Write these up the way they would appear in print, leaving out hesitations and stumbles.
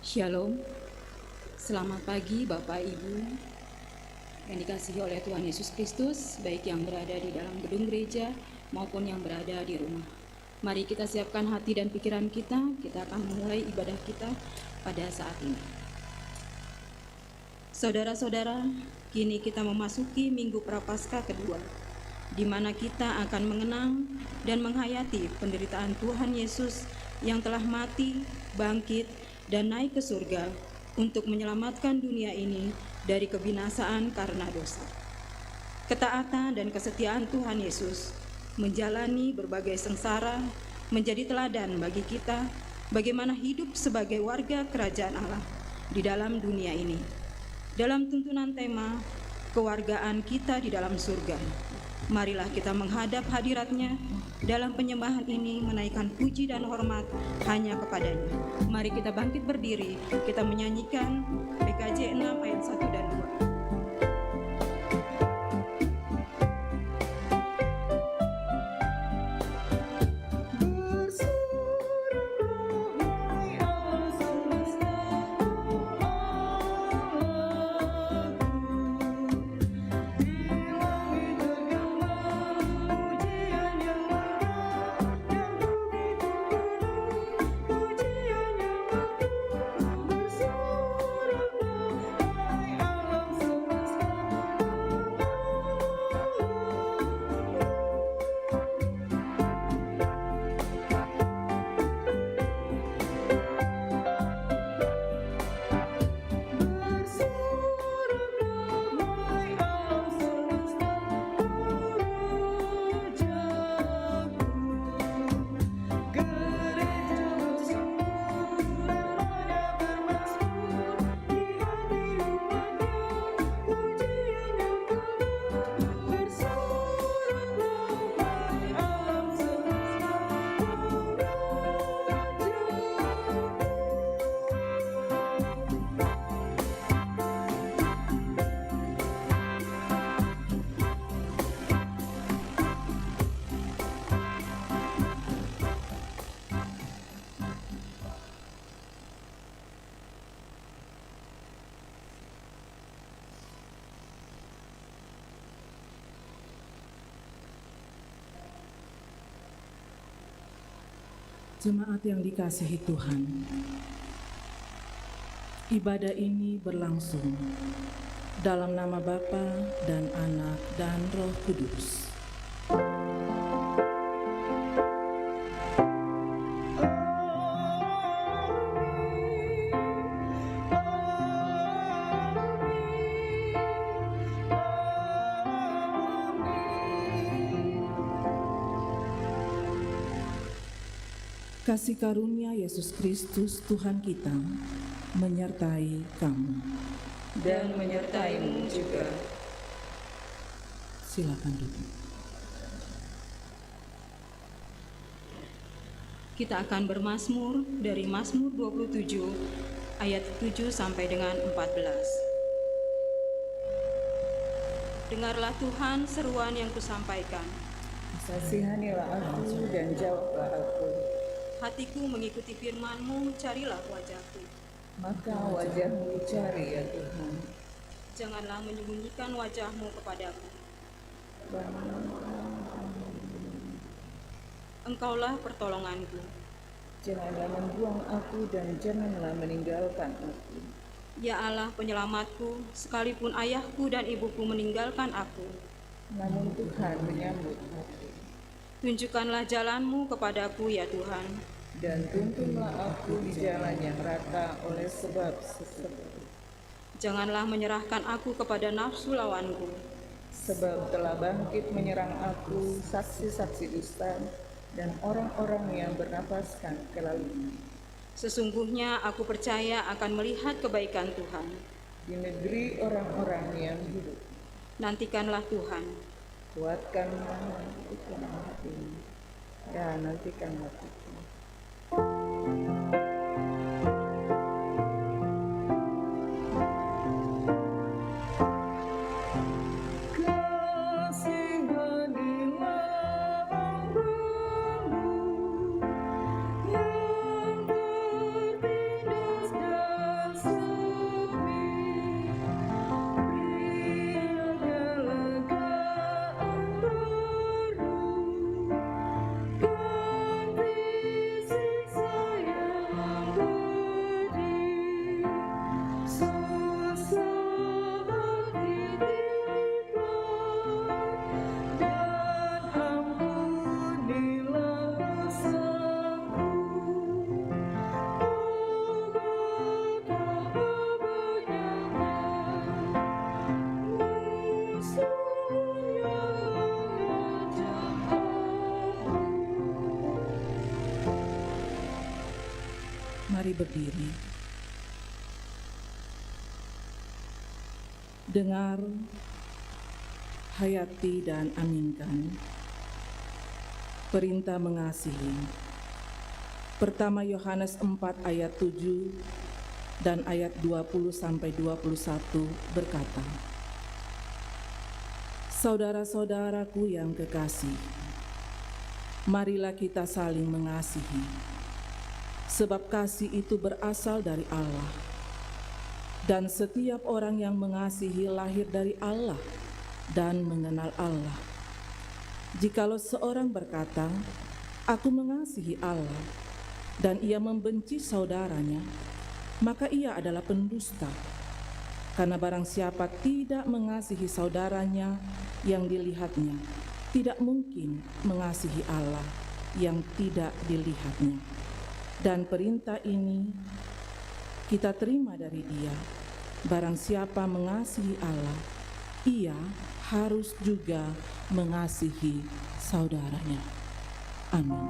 Shalom, selamat pagi Bapak Ibu yang dikasihi oleh Tuhan Yesus Kristus, baik yang berada di dalam gedung gereja maupun yang berada di rumah. Mari kita siapkan hati dan pikiran kita akan memulai ibadah kita pada saat ini. Saudara-saudara, kini kita memasuki Minggu Prapaskah kedua, di mana kita akan mengenang dan menghayati penderitaan Tuhan Yesus yang telah mati, bangkit, dan naik ke surga untuk menyelamatkan dunia ini dari kebinasaan karena dosa. Ketaatan dan kesetiaan Tuhan Yesus menjalani berbagai sengsara menjadi teladan bagi kita bagaimana hidup sebagai warga kerajaan Allah di dalam dunia ini. Dalam tuntunan tema kewargaan kita di dalam surga, marilah kita menghadap hadirat-Nya dalam penyembahan ini, menaikkan puji dan hormat hanya kepadanya. Mari kita bangkit berdiri, kita menyanyikan PKJ 6 ayat 1 dan 2. Jemaat yang dikasihi Tuhan, ibadah ini berlangsung dalam nama Bapa dan Anak dan Roh Kudus. Kasih karunia Yesus Kristus Tuhan kita menyertai kamu Dan menyertaimu juga. Silakan duduk. Kita akan bermazmur dari Mazmur 27 ayat 7 sampai dengan 14. Dengarlah Tuhan seruan yang kusampaikan. Kasihanilah aku dan jawablah aku. Hatiku mengikuti firman-Mu, carilah wajah-Ku. Maka wajah-Mu cari ya Tuhan. Janganlah menyembunyikan wajah-Mu kepadaku. Engkaulah pertolonganku. Janganlah membuang aku dan janganlah meninggalkan aku. Ya Allah penyelamatku, sekalipun ayahku dan ibuku meninggalkan aku, Namun Tuhan menyambut aku. tunjukkanlah jalan-Mu kepadaku ya Tuhan. Dan tuntunlah aku di jalan yang rata oleh sebab sesat. Janganlah menyerahkan aku kepada nafsu lawanku. Sebab telah bangkit menyerang aku saksi-saksi dusta dan orang-orang yang bernapaskan kelaluan. Sesungguhnya aku percaya akan melihat kebaikan Tuhan. Di negeri orang-orang yang hidup, Nantikanlah Tuhan. kuatkanlah hatimu, dan nantikanlah Tuhan. berdiri. Dengar, hayati dan aminkan perintah mengasihi. Pertama Yohanes 4 ayat 7 dan ayat 20-21 berkata, Saudara-saudaraku yang kekasih, marilah kita saling mengasihi, sebab kasih itu berasal dari Allah. Dan setiap orang yang mengasihi lahir dari Allah dan mengenal Allah. Jikalau seorang berkata, aku mengasihi Allah, dan ia membenci saudaranya, maka ia adalah pendusta. Karena barang siapa tidak mengasihi saudaranya yang dilihatnya, tidak mungkin mengasihi Allah yang tidak dilihatnya. Dan perintah ini kita terima dari Dia, barang siapa mengasihi Allah, ia harus juga mengasihi saudaranya. Amin.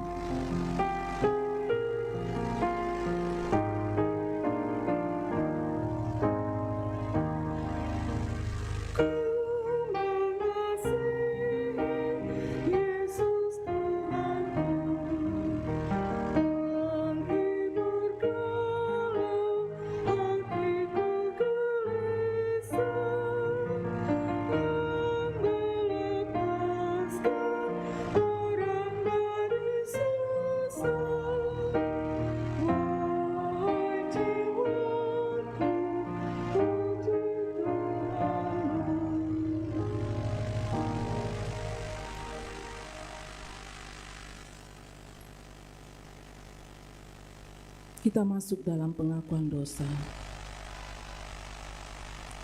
Kita masuk dalam pengakuan dosa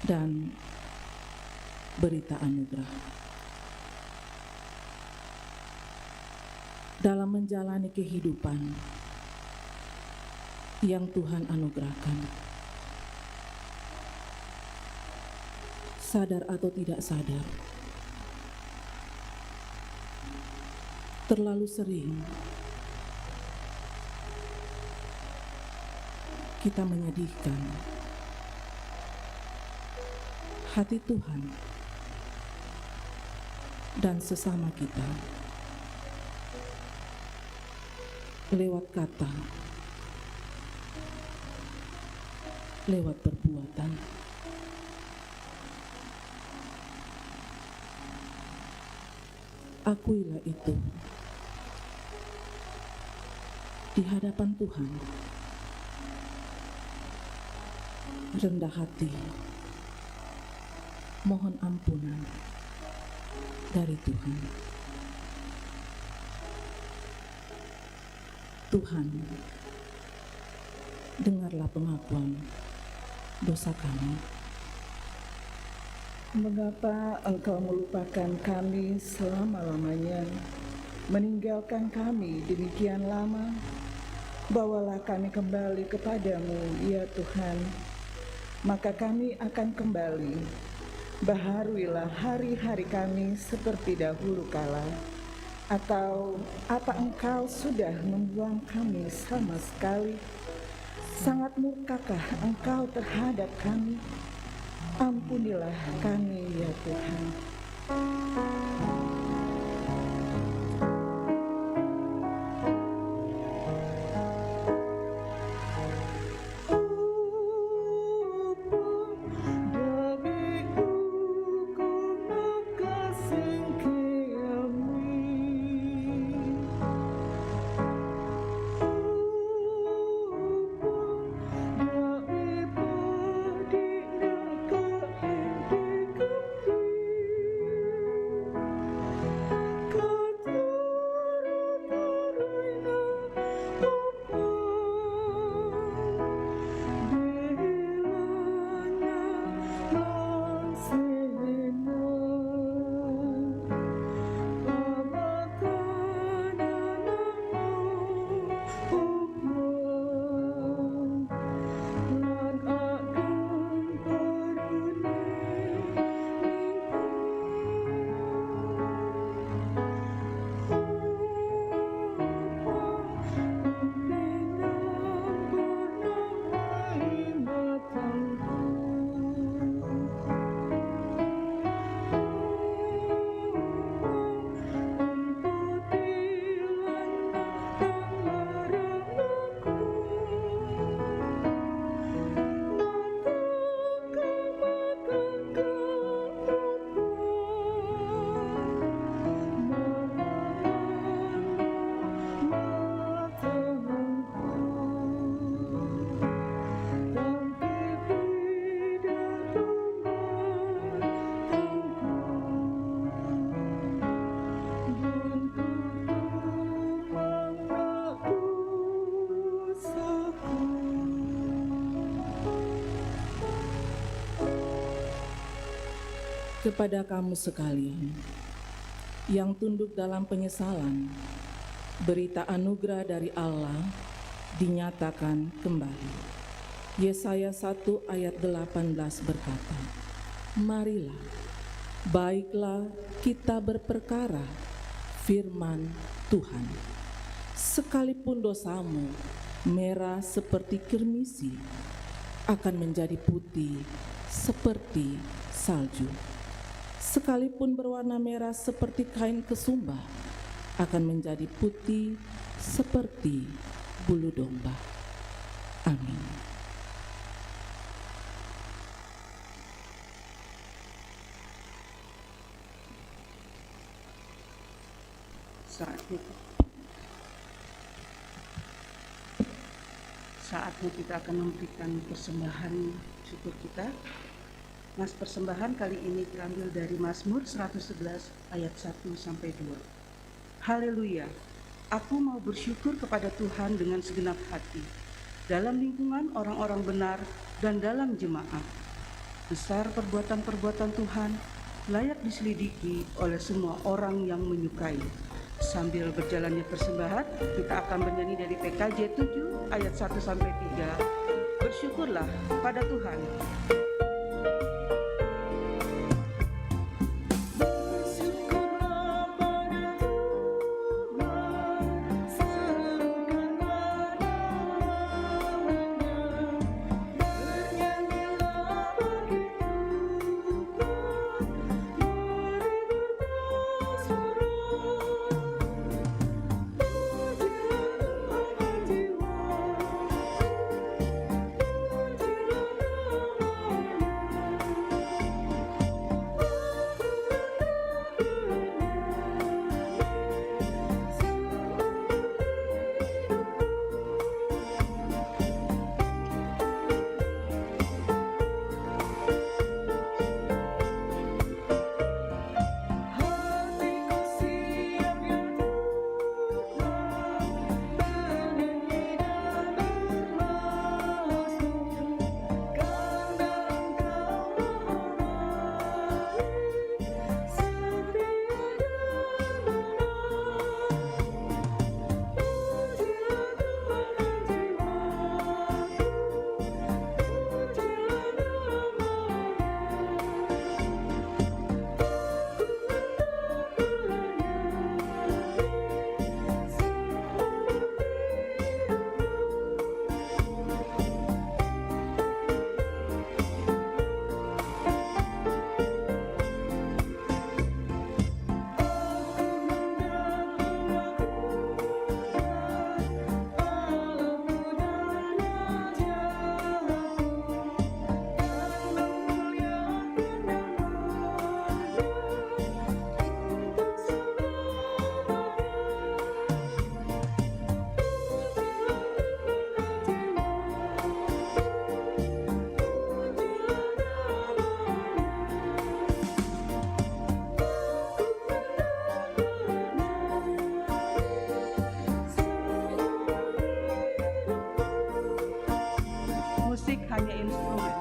dan berita anugerah. Dalam menjalani kehidupan yang Tuhan anugerahkan, sadar atau tidak sadar, terlalu sering kita menyedihkan hati Tuhan dan sesama kita lewat kata, lewat perbuatan. Akuilah itu di hadapan Tuhan. Rendah hati, mohon ampunan dari Tuhan. Tuhan, dengarlah pengakuan dosa kami. Mengapa Engkau melupakan kami selama-lamanya, meninggalkan kami demikian lama? Bawalah kami kembali kepadamu, ya Tuhan. Maka kami akan kembali. Baharuilah hari-hari kami seperti dahulu kala. Atau apa Engkau sudah membuang kami sama sekali? Sangat murkakah Engkau terhadap kami? Ampunilah kami, ya Tuhan. kepada kamu sekalian yang tunduk dalam penyesalan, berita anugerah dari Allah dinyatakan kembali. Yesaya 1 ayat 18 berkata, "Marilah, baiklah kita berperkara firman Tuhan. Sekalipun dosamu merah seperti kirmisi, akan menjadi putih seperti salju. Sekalipun berwarna merah seperti kain kesumba, akan menjadi putih seperti bulu domba." Amin. Saatnya kita akan memberikan persembahan syukur kita. Mas persembahan kali ini terambil dari Mazmur 111 ayat 1 sampai 2. Haleluya, aku mau bersyukur kepada Tuhan dengan segenap hati, dalam lingkungan orang-orang benar dan dalam jemaat. Besar perbuatan-perbuatan Tuhan, layak diselidiki oleh semua orang yang menyukai. Sambil berjalannya persembahan, kita akan bernyanyi dari PKJ 7 ayat 1 sampai 3. Bersyukurlah pada Tuhan. Musik hanya instrumen.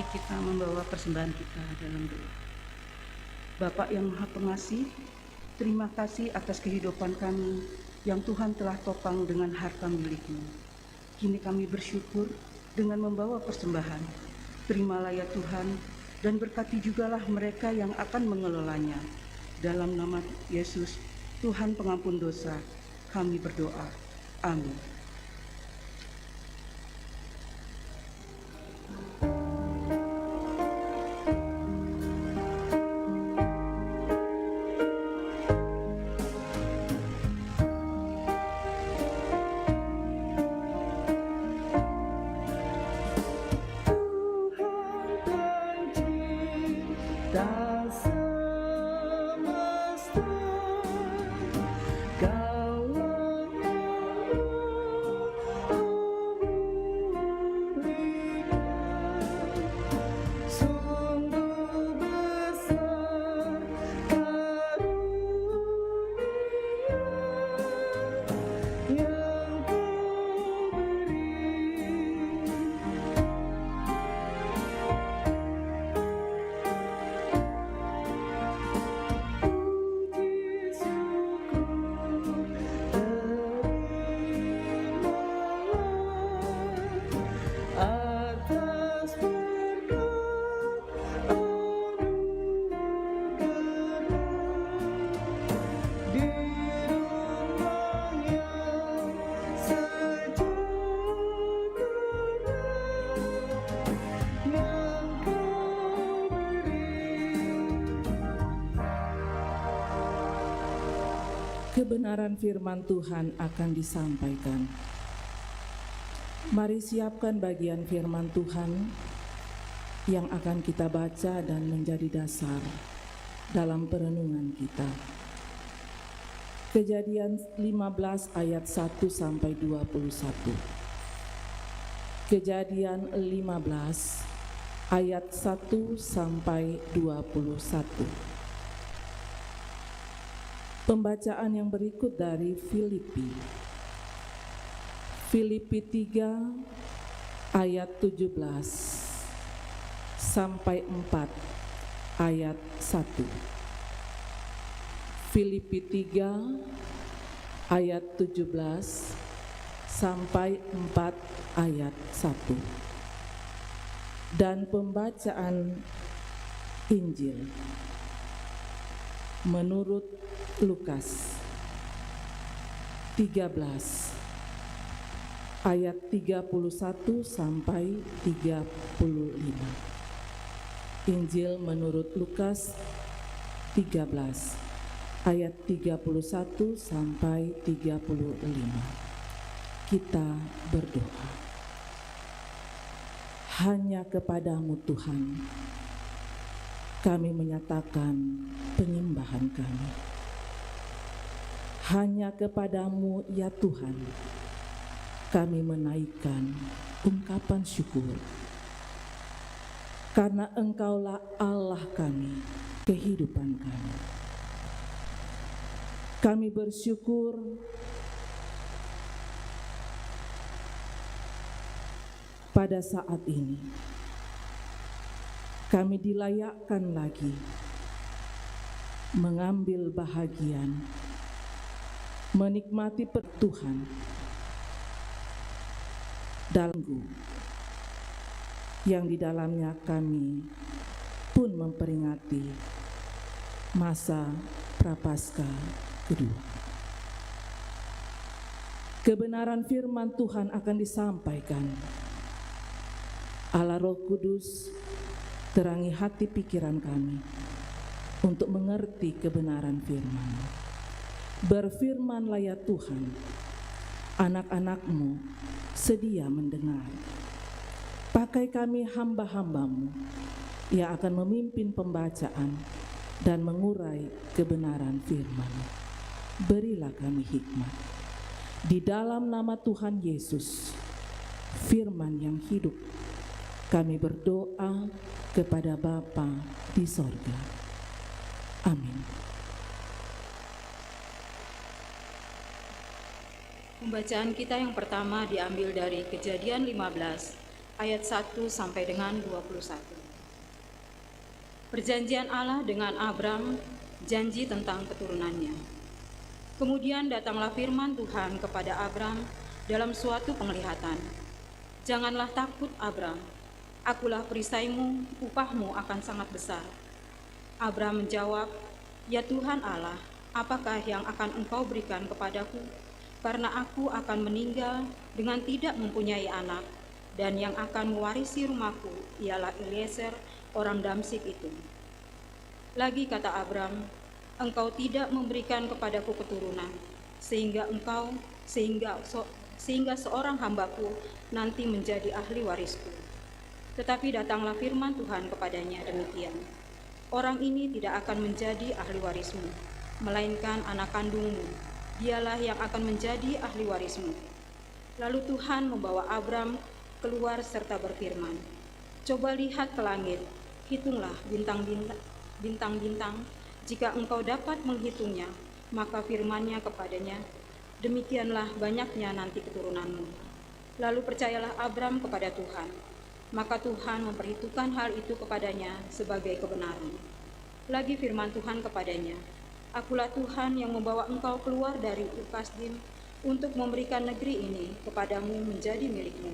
Mari kita membawa persembahan kita dalam doa. Bapa yang Maha Pengasih, terima kasih atas kehidupan kami yang Tuhan telah topang dengan harta milik-Mu. Kini kami bersyukur dengan membawa persembahan. Terimalah ya Tuhan, dan berkati jugalah mereka yang akan mengelolanya. Dalam nama Yesus, Tuhan pengampun dosa, kami berdoa. Amin. Tak semesta Kaulah sungguh besar karunia yang Kau beri. Puji syukur terimalah atas berkat anugerah di rumah yang sejahtera yang Kau beri. Kebenaran firman Tuhan akan disampaikan. Mari siapkan bagian firman Tuhan yang akan kita baca dan menjadi dasar dalam perenungan kita. Kejadian 15 ayat 1 sampai 21. Kejadian 15 ayat 1 sampai 21. Pembacaan yang berikut dari Filipi 3 ayat 17 sampai 4 ayat 1. Filipi 3 ayat 17 sampai 4 ayat 1. Dan pembacaan Injil menurut Lukas 13 ayat 31 sampai 35. Injil menurut Lukas 13 ayat 31 sampai 35. Kita berdoa. Hanya kepadamu Tuhan kami menyatakan penyembahan kami. Hanya kepadamu ya Tuhan kami menaikkan ungkapan syukur. Karena Engkaulah Allah kami, kehidupan kami. Kami bersyukur pada saat ini kami dilayakkan lagi mengambil bahagian, menikmati Tuhan dalam yang di dalamnya kami pun memperingati masa Prapaskah kedua. Kebenaran firman Tuhan akan disampaikan. Allah Roh Kudus terangi hati pikiran kami untuk mengerti kebenaran firman. Berfirmanlah ya Tuhan, anak-anak-Mu sedia mendengar. Pakai kami hamba-hamba-Mu yang akan memimpin pembacaan dan mengurai kebenaran firman. Berilah kami hikmat. Di dalam nama Tuhan Yesus, firman yang hidup, kami berdoa kepada Bapa di sorga. Amin. Pembacaan kita yang pertama diambil dari Kejadian 15 ayat 1 sampai dengan 21. Perjanjian Allah dengan Abram, janji tentang keturunannya. Kemudian datanglah firman Tuhan kepada Abram dalam suatu penglihatan. Janganlah takut, Abram. Akulah perisaimu, upahmu akan sangat besar. Abram menjawab, ya Tuhan Allah, apakah yang akan engkau berikan kepadaku? Karena aku akan meninggal dengan tidak mempunyai anak, dan yang akan mewarisi rumahku ialah Eliezer, orang Damsik itu. Lagi kata Abram, engkau tidak memberikan kepadaku keturunan, sehingga seorang hambaku nanti menjadi ahli warisku. Tetapi datanglah firman Tuhan kepadanya demikian, orang ini tidak akan menjadi ahli warismu, melainkan anak kandungmu, dialah yang akan menjadi ahli warismu. Lalu Tuhan membawa Abram keluar serta berfirman, coba lihat ke langit, hitunglah bintang-bintang, jika engkau dapat menghitungnya, maka firman-Nya kepadanya, demikianlah banyaknya nanti keturunanmu. Lalu percayalah Abram kepada Tuhan, maka Tuhan memperhitungkan hal itu kepadanya sebagai kebenaran. Lagi firman Tuhan kepadanya, akulah Tuhan yang membawa engkau keluar dari Ur Kasdim untuk memberikan negeri ini kepadamu menjadi milikmu.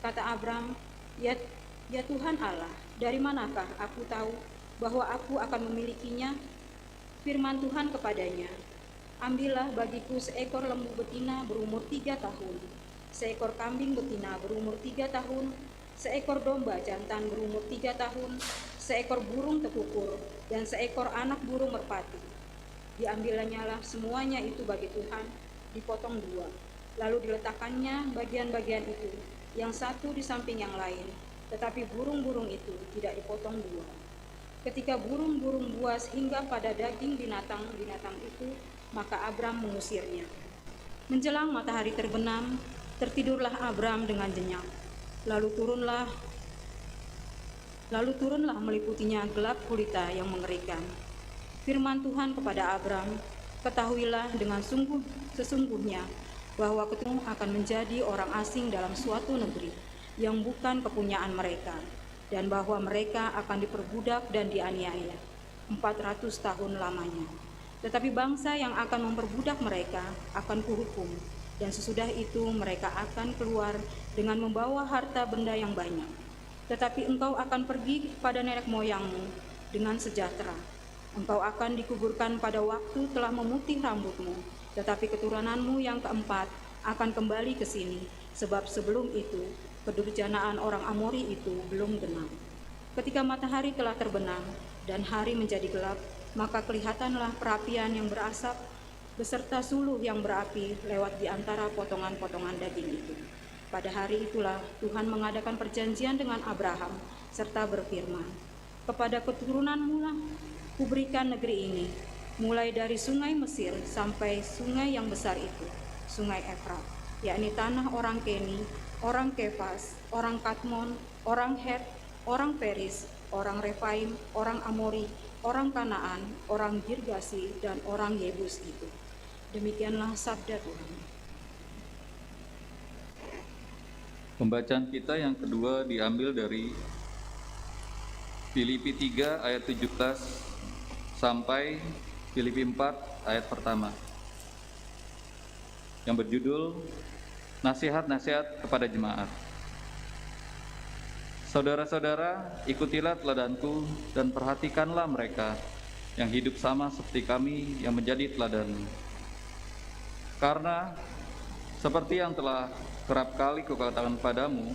Kata Abram, ya Tuhan Allah, dari manakah aku tahu bahwa aku akan memilikinya? Firman Tuhan kepadanya, ambillah bagiku seekor lembu betina berumur 3 tahun, seekor kambing betina berumur 3 tahun, seekor domba jantan berumur 3 tahun, seekor burung tekukur, dan seekor anak burung merpati. Diambilnyalah semuanya itu bagi Tuhan, dipotong 2, lalu diletakkannya bagian-bagian itu, yang satu di samping yang lain, tetapi burung-burung itu tidak dipotong 2. Ketika burung-burung buas hingga pada daging binatang-binatang itu, maka Abram mengusirnya. Menjelang matahari terbenam, tertidurlah Abram dengan jenyak. Lalu turunlah meliputinya gelap gulita yang mengerikan. Firman Tuhan kepada Abram, ketahuilah dengan sesungguhnya bahwa kamu akan menjadi orang asing dalam suatu negeri yang bukan kepunyaan mereka, dan bahwa mereka akan diperbudak dan dianiaya 400 tahun lamanya. Tetapi bangsa yang akan memperbudak mereka akan kuhukum, dan sesudah itu mereka akan keluar dengan membawa harta benda yang banyak. Tetapi engkau akan pergi kepada nenek moyangmu dengan sejahtera. Engkau akan dikuburkan pada waktu telah memutih rambutmu, tetapi keturunanmu yang keempat akan kembali ke sini, sebab sebelum itu kedurjanaan orang Amori itu belum genap. Ketika matahari telah terbenam dan hari menjadi gelap, maka kelihatanlah perapian yang berasap beserta suluh yang berapi lewat di antara potongan-potongan daging itu. Pada hari itulah Tuhan mengadakan perjanjian dengan Abraham serta berfirman, kepada keturunanmu lah kuberikan negeri ini, mulai dari sungai Mesir sampai sungai yang besar itu, sungai Efrat, yakni tanah orang Keni, orang Kefas, orang Katmon, orang Het, orang Peris, orang Refaim, orang Amori, orang Kanaan, orang Girgasi, dan orang Yebus itu. Demikianlah sabda Tuhan. Pembacaan kita yang kedua diambil dari Filipi 3 ayat 17 sampai Filipi 4 ayat pertama, yang berjudul Nasihat-nasihat kepada jemaat. Saudara-saudara, ikutilah teladanku dan perhatikanlah mereka yang hidup sama seperti kami yang menjadi teladan. Karena seperti yang telah kerap kali kukatakan padamu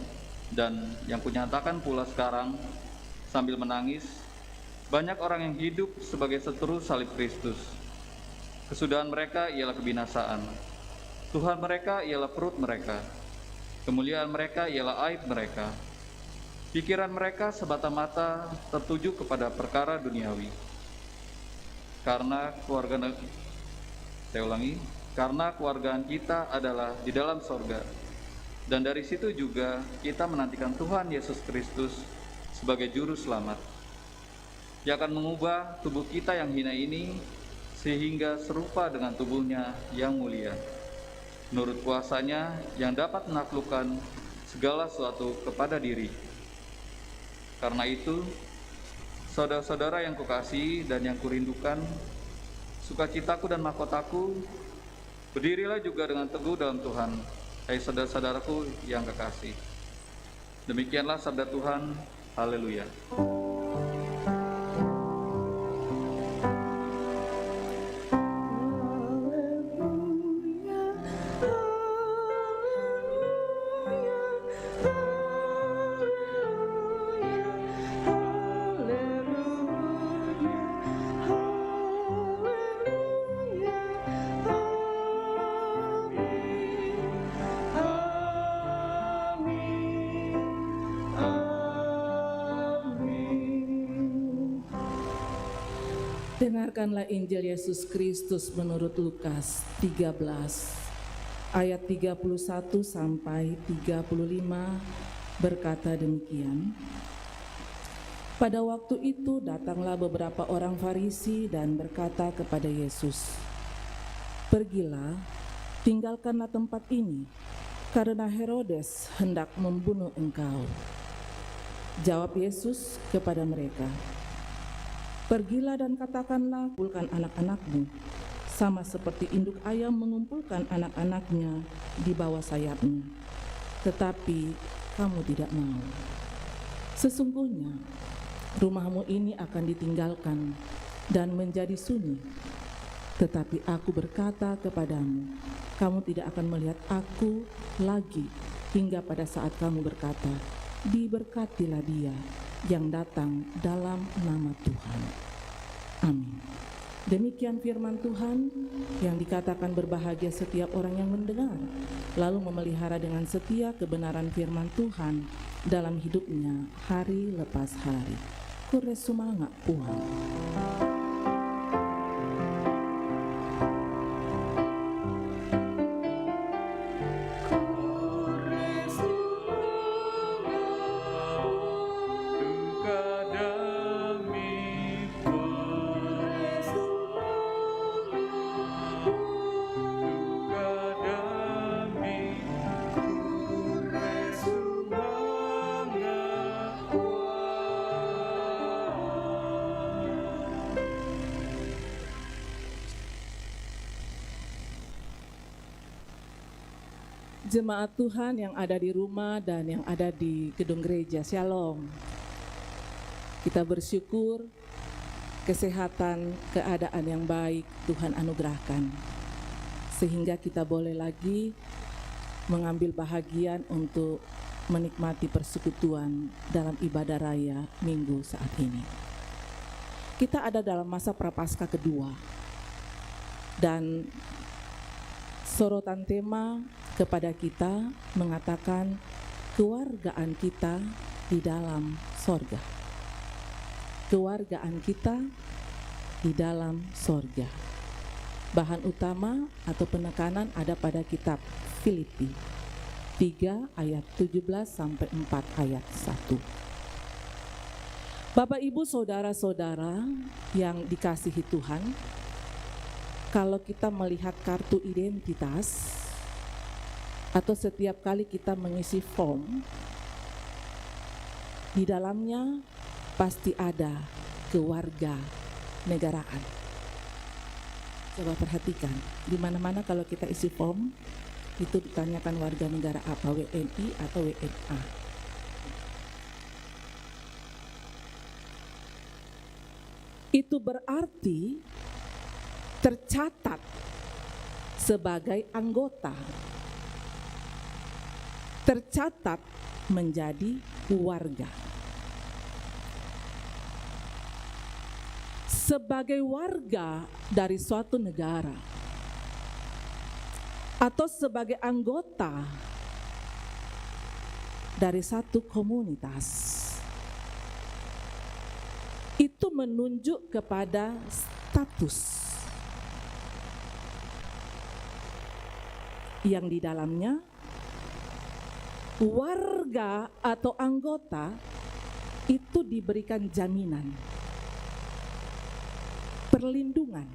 dan yang kunyatakan pula sekarang sambil menangis, banyak orang yang hidup sebagai seteru salib Kristus. Kesudahan mereka ialah kebinasaan. Tuhan mereka ialah perut mereka. Kemuliaan mereka ialah aib mereka. Pikiran mereka semata-mata tertuju kepada perkara duniawi. Karena keluargaan kita adalah di dalam sorga. Dan dari situ juga kita menantikan Tuhan Yesus Kristus sebagai juru selamat. Dia akan mengubah tubuh kita yang hina ini sehingga serupa dengan tubuhnya yang mulia, menurut kuasanya yang dapat menaklukkan segala sesuatu kepada diri. Karena itu, Saudara-saudara yang kukasihi dan yang kurindukan, sukacitaku dan mahkotaku, berdirilah juga dengan teguh dalam Tuhan, hai saudara-saudaraku yang kekasih. Demikianlah sabda Tuhan, haleluya. Dengarkanlah Injil Yesus Kristus menurut Lukas 13 ayat 31 sampai 35 berkata demikian. Pada waktu itu datanglah beberapa orang Farisi dan berkata kepada Yesus, "Pergilah, tinggalkanlah tempat ini, karena Herodes hendak membunuh engkau." Jawab Yesus kepada mereka, "Pergilah dan katakanlah, kumpulkan anak-anakmu, sama seperti induk ayam mengumpulkan anak-anaknya di bawah sayapnya. Tetapi kamu tidak mau. Sesungguhnya rumahmu ini akan ditinggalkan dan menjadi sunyi. Tetapi aku berkata kepadamu, kamu tidak akan melihat aku lagi hingga pada saat kamu berkata, diberkatilah dia yang datang dalam nama Tuhan." Amin. Demikian firman Tuhan yang dikatakan berbahagia setiap orang yang mendengar, lalu memelihara dengan setia kebenaran firman Tuhan dalam hidupnya hari lepas hari. Kure sumanga Tuhan. Jemaat Tuhan yang ada di rumah dan yang ada di gedung gereja, Shalom. Kita bersyukur kesehatan, keadaan yang baik Tuhan anugerahkan, sehingga kita boleh lagi mengambil bahagian untuk menikmati persekutuan dalam ibadah raya Minggu saat ini. Kita ada dalam masa Prapaskah kedua, dan sorotan tema kepada kita mengatakan kewargaan kita di dalam sorga. Kewargaan kita di dalam sorga. Bahan utama atau penekanan ada pada kitab Filipi 3 ayat 17 sampai 4 ayat 1. Bapak Ibu saudara-saudara yang dikasihi Tuhan, kalau kita melihat kartu identitas atau setiap kali kita mengisi form, di dalamnya pasti ada kewarga negaraan. Coba perhatikan, di mana-mana kalau kita isi form, itu ditanyakan warga negara apa, WNI atau WNA. Itu berarti tercatat sebagai anggota, tercatat menjadi warga. Sebagai warga dari suatu negara atau sebagai anggota dari satu komunitas, itu menunjuk kepada status yang di dalamnya warga atau anggota itu diberikan jaminan, perlindungan,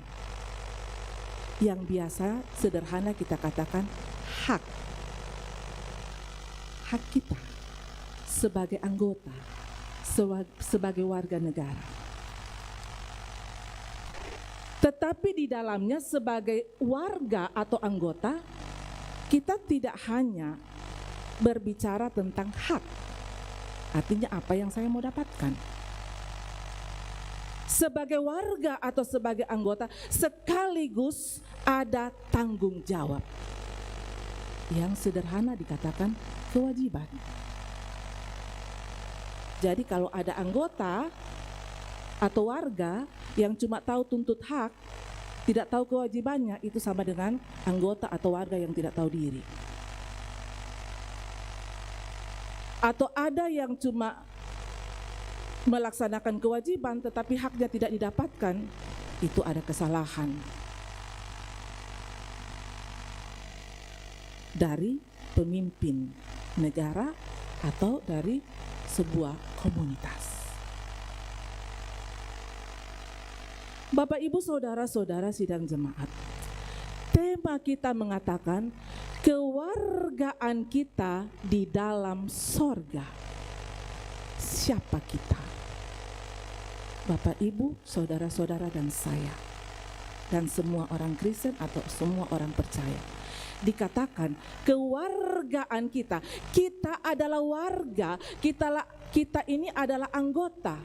yang biasa sederhana kita katakan hak kita sebagai anggota, sebagai warga negara. Tetapi di dalamnya sebagai warga atau anggota, kita tidak hanya berbicara tentang hak. Artinya apa yang saya mau dapatkan. Sebagai warga atau sebagai anggota sekaligus ada tanggung jawab. Yang sederhana dikatakan kewajiban. Jadi kalau ada anggota atau warga yang cuma tahu tuntut hak, tidak tahu kewajibannya, itu sama dengan anggota atau warga yang tidak tahu diri. Atau ada yang cuma melaksanakan kewajiban tetapi haknya tidak didapatkan, itu ada kesalahan dari pemimpin negara atau dari sebuah komunitas. Bapak, Ibu, saudara-saudara sidang jemaat, tema kita mengatakan kewargaan kita di dalam sorga. Siapa kita? Bapak, Ibu, saudara-saudara dan saya, dan semua orang Kristen atau semua orang percaya. Dikatakan kewargaan kita adalah warga, kita ini adalah anggota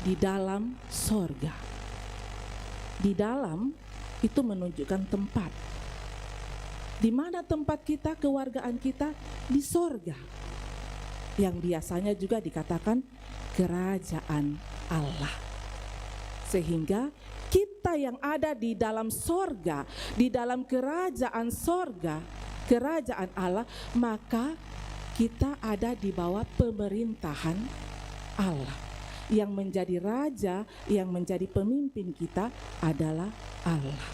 di dalam sorga. Di dalam itu menunjukkan tempat. Di mana tempat kita, kewargaan kita? Di sorga, yang biasanya juga dikatakan kerajaan Allah. Sehingga kita yang ada di dalam sorga, di dalam kerajaan sorga, kerajaan Allah, maka kita ada di bawah pemerintahan Allah. Yang menjadi raja, yang menjadi pemimpin kita adalah Allah.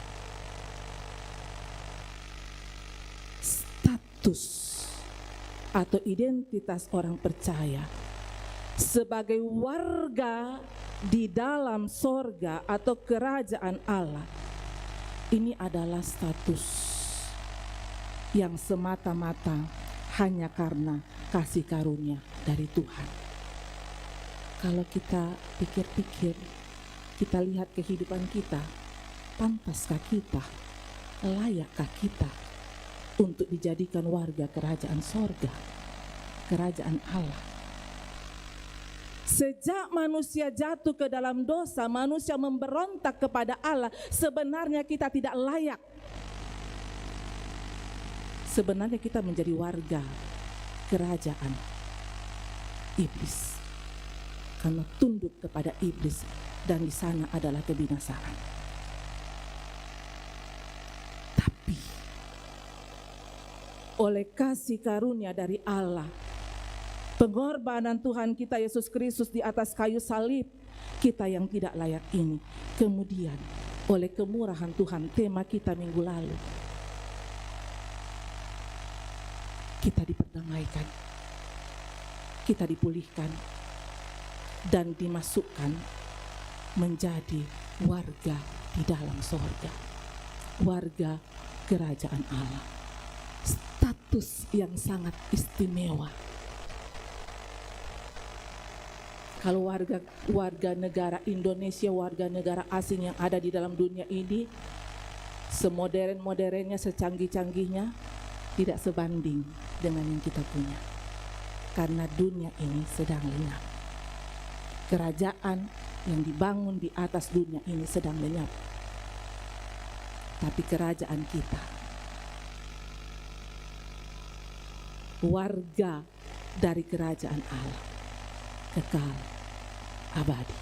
Status atau identitas orang percaya sebagai warga di dalam sorga atau kerajaan Allah, ini adalah status yang semata-mata hanya karena kasih karunia dari Tuhan. Kalau kita pikir-pikir, kita lihat kehidupan kita, pantaskah kita, layakkah kita untuk dijadikan warga kerajaan sorga, kerajaan Allah? Sejak manusia jatuh ke dalam dosa, manusia memberontak kepada Allah, sebenarnya kita tidak layak. Sebenarnya kita menjadi warga kerajaan iblis, karena tunduk kepada iblis, dan di sana adalah kebinasaan. Tapi oleh kasih karunia dari Allah, pengorbanan Tuhan kita Yesus Kristus di atas kayu salib, kita yang tidak layak ini, kemudian oleh kemurahan Tuhan, tema kita minggu lalu, kita diperdamaikan, kita dipulihkan, dan dimasukkan menjadi warga di dalam sorga, warga kerajaan Allah. Status yang sangat istimewa. Kalau warga negara Indonesia, warga negara asing yang ada di dalam dunia ini, semodern-modernnya, secanggih-canggihnya, tidak sebanding dengan yang kita punya. Karena dunia ini sedang lenyap. Kerajaan yang dibangun di atas dunia ini sedang lenyap. Tapi kerajaan kita, warga dari kerajaan Allah, kekal, abadi.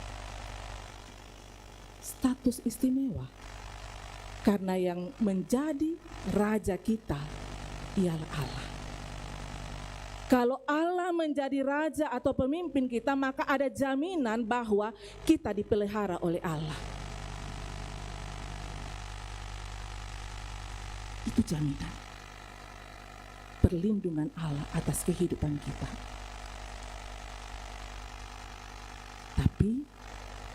Status istimewa. Karena yang menjadi raja kita ialah Allah. Kalau Allah menjadi raja atau pemimpin kita, maka ada jaminan bahwa kita dipelihara oleh Allah. Itu jaminan perlindungan Allah atas kehidupan kita. Tapi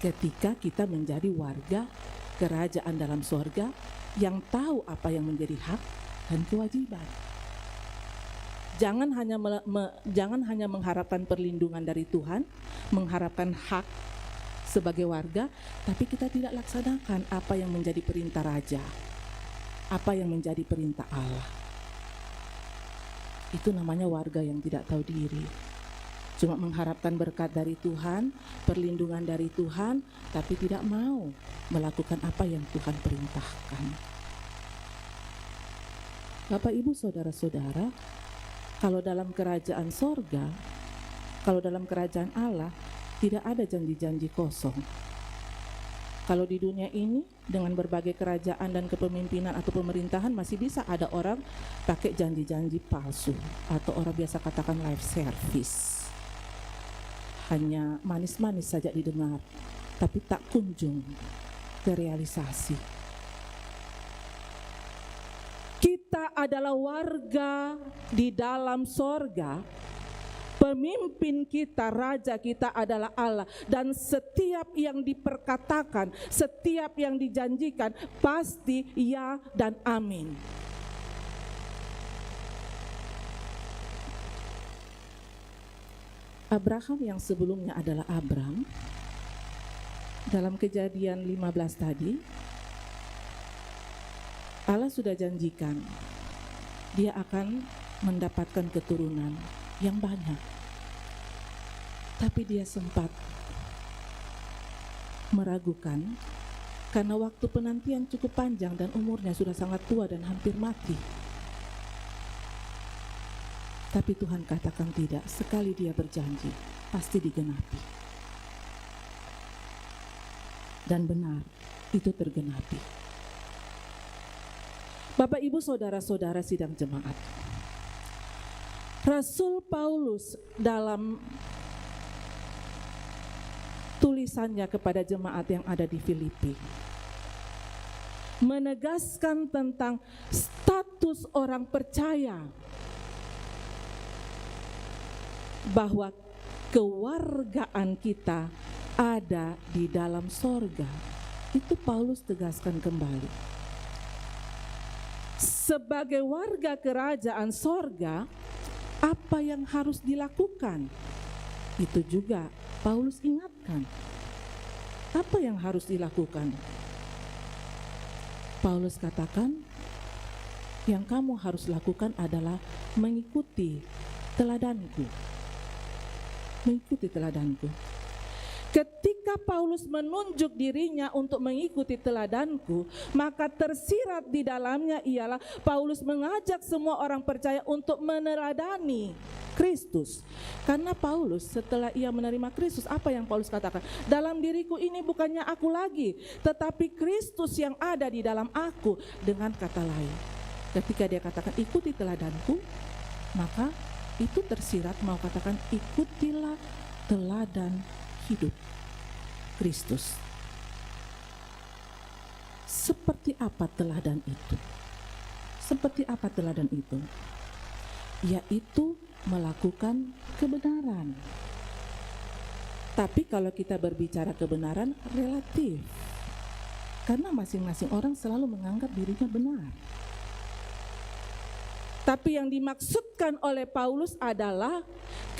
ketika kita menjadi warga kerajaan dalam sorga yang tahu apa yang menjadi hak dan kewajiban, jangan hanya mengharapkan perlindungan dari Tuhan, mengharapkan hak sebagai warga, tapi kita tidak laksanakan apa yang menjadi perintah raja, apa yang menjadi perintah Allah. Itu namanya warga yang tidak tahu diri. Cuma mengharapkan berkat dari Tuhan, perlindungan dari Tuhan, tapi tidak mau melakukan apa yang Tuhan perintahkan. Bapak, Ibu, saudara-saudara, kalau dalam kerajaan sorga, kalau dalam kerajaan Allah, tidak ada janji-janji kosong. Kalau di dunia ini, dengan berbagai kerajaan dan kepemimpinan atau pemerintahan, masih bisa ada orang pakai janji-janji palsu, atau orang biasa katakan lip service. Hanya manis-manis saja didengar, tapi tak kunjung terrealisasi. Kita adalah warga di dalam sorga. Pemimpin kita, raja kita adalah Allah. Dan setiap yang diperkatakan, setiap yang dijanjikan, pasti ya dan amin. Abraham yang sebelumnya adalah Abram, dalam Kejadian 15 tadi, Allah sudah janjikan dia akan mendapatkan keturunan yang banyak. Tapi dia sempat meragukan karena waktu penantian cukup panjang dan umurnya sudah sangat tua dan hampir mati. Tapi Tuhan katakan tidak, sekali dia berjanji, pasti digenapi. Dan benar, itu tergenapi. Bapak, Ibu, saudara-saudara sidang jemaat. Rasul Paulus dalam tulisannya kepada jemaat yang ada di Filipi menegaskan tentang status orang percaya, bahwa kewargaan kita ada di dalam sorga. Itu Paulus tegaskan kembali. Sebagai warga kerajaan sorga, apa yang harus dilakukan? Itu juga Paulus ingatkan. Apa yang harus dilakukan? Paulus katakan, yang kamu harus lakukan adalah mengikuti teladanku. Mengikuti teladanku. Ketika Paulus menunjuk dirinya untuk mengikuti teladanku, maka tersirat di dalamnya ialah Paulus mengajak semua orang percaya untuk meneladani Kristus. Karena Paulus setelah ia menerima Kristus, apa yang Paulus katakan? Dalam diriku ini bukannya aku lagi, tetapi Kristus yang ada di dalam aku. Dengan kata lain, ketika dia katakan ikuti teladanku, maka itu tersirat mau katakan ikutilah teladan hidup Kristus. Seperti apa teladan itu? Seperti apa teladan itu? Yaitu melakukan kebenaran. Tapi kalau kita berbicara kebenaran relatif, karena masing-masing orang selalu menganggap dirinya benar. Tapi yang dimaksudkan oleh Paulus adalah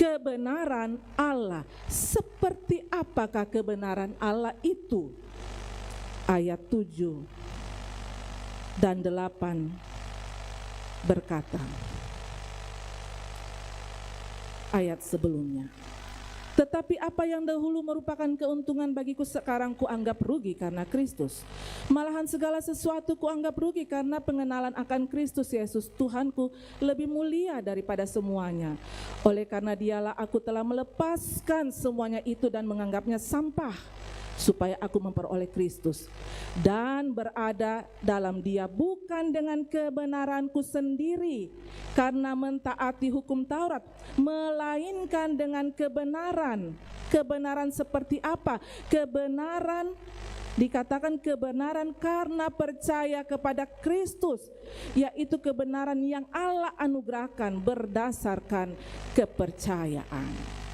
kebenaran Allah. Seperti apakah kebenaran Allah itu? Ayat 7 dan 8 berkata, ayat sebelumnya, tetapi apa yang dahulu merupakan keuntungan bagiku sekarang kuanggap rugi karena Kristus. Malahan segala sesuatu kuanggap rugi karena pengenalan akan Kristus Yesus Tuhanku lebih mulia daripada semuanya. Oleh karena dialah aku telah melepaskan semuanya itu dan menganggapnya sampah, supaya aku memperoleh Kristus dan berada dalam Dia, bukan dengan kebenaranku sendiri karena mentaati hukum Taurat, melainkan dengan kebenaran. Kebenaran seperti apa? Kebenaran, dikatakan kebenaran karena percaya kepada Kristus, yaitu kebenaran yang Allah anugerahkan berdasarkan kepercayaan.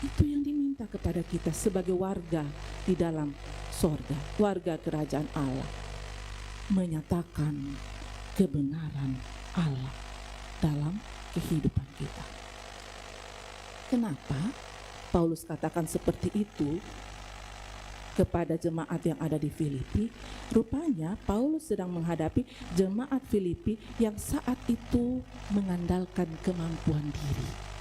Itu yang diminta kepada kita sebagai warga di dalam sorga, warga kerajaan Allah, menyatakan kebenaran Allah dalam kehidupan kita. Kenapa? Paulus katakan seperti itu kepada jemaat yang ada di Filipi, rupanya Paulus sedang menghadapi jemaat Filipi yang saat itu mengandalkan kemampuan diri.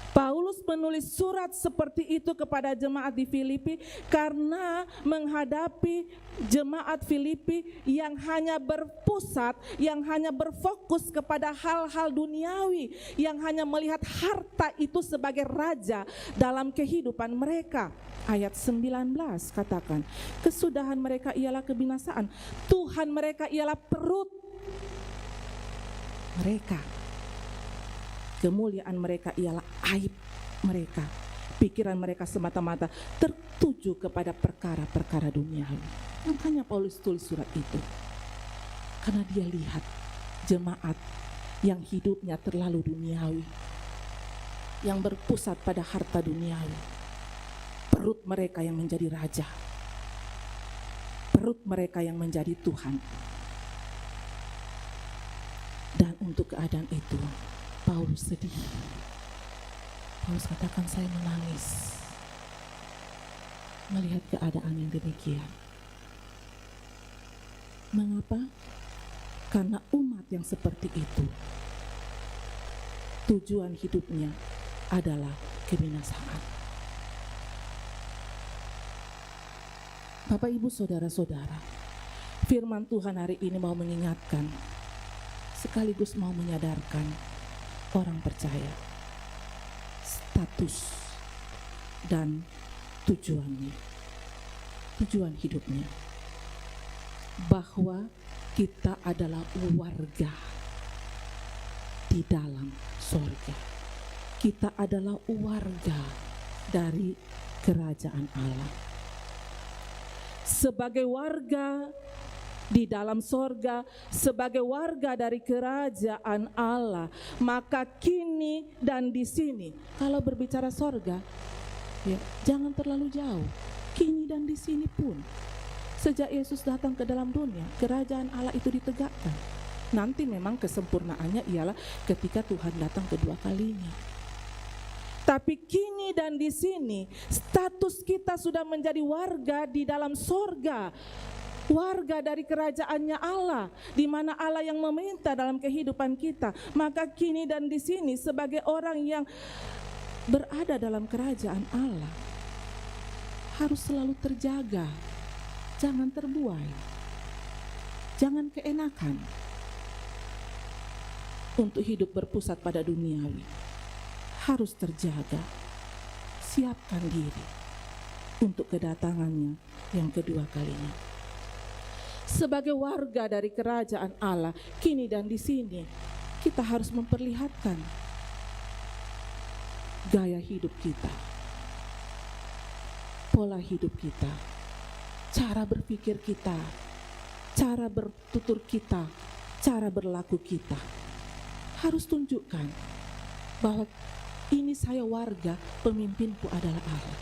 Paulus menulis surat seperti itu kepada jemaat di Filipi karena menghadapi jemaat Filipi yang hanya berpusat, yang hanya berfokus kepada hal-hal duniawi, yang hanya melihat harta itu sebagai raja dalam kehidupan mereka. Ayat 19 katakan, kesudahan mereka ialah kebinasaan, Tuhan mereka ialah perut mereka. Kemuliaan mereka ialah aib mereka. Pikiran mereka semata-mata tertuju kepada perkara-perkara duniawi. Makanya Paulus tulis surat itu. Karena dia lihat jemaat yang hidupnya terlalu duniawi, yang berpusat pada harta duniawi. Perut mereka yang menjadi raja. Perut mereka yang menjadi Tuhan. Dan untuk keadaan itu Paulus sedih. Paulus katakan, saya menangis melihat keadaan yang demikian. Mengapa? Karena umat yang seperti itu tujuan hidupnya adalah kebinasaan. Bapak, Ibu, Saudara-saudara, firman Tuhan hari ini mau mengingatkan sekaligus mau menyadarkan orang percaya status dan tujuannya, tujuan hidupnya, bahwa kita adalah warga di dalam sorga. Kita adalah warga dari kerajaan Allah. Sebagai warga di dalam sorga, sebagai warga dari kerajaan Allah, maka kini dan di sini. Kalau berbicara sorga, ya, jangan terlalu jauh. Kini dan di sini pun. Sejak Yesus datang ke dalam dunia, kerajaan Allah itu ditegakkan. Nanti memang kesempurnaannya ialah ketika Tuhan datang kedua kalinya. Tapi kini dan di sini, status kita sudah menjadi warga di dalam sorga. Warga dari kerajaannya Allah, di mana Allah yang meminta dalam kehidupan kita. Maka kini dan di sini sebagai orang yang berada dalam kerajaan Allah harus selalu terjaga, jangan terbuai, jangan keenakan untuk hidup berpusat pada duniawi. Harus terjaga, siapkan diri untuk kedatangannya yang kedua kalinya. Sebagai warga dari kerajaan Allah, kini dan di sini, kita harus memperlihatkan gaya hidup kita, pola hidup kita, cara berpikir kita, cara bertutur kita, cara berlaku kita. Harus tunjukkan bahwa ini saya warga, pemimpinku adalah Allah,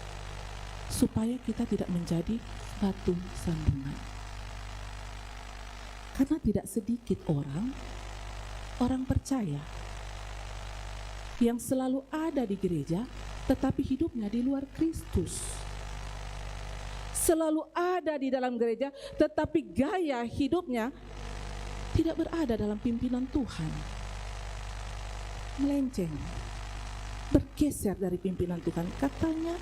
supaya kita tidak menjadi batu sandungan. Karena tidak sedikit orang percaya yang selalu ada di gereja tetapi hidupnya di luar Kristus. Selalu ada di dalam gereja tetapi gaya hidupnya tidak berada dalam pimpinan Tuhan. Melenceng, bergeser dari pimpinan Tuhan, katanya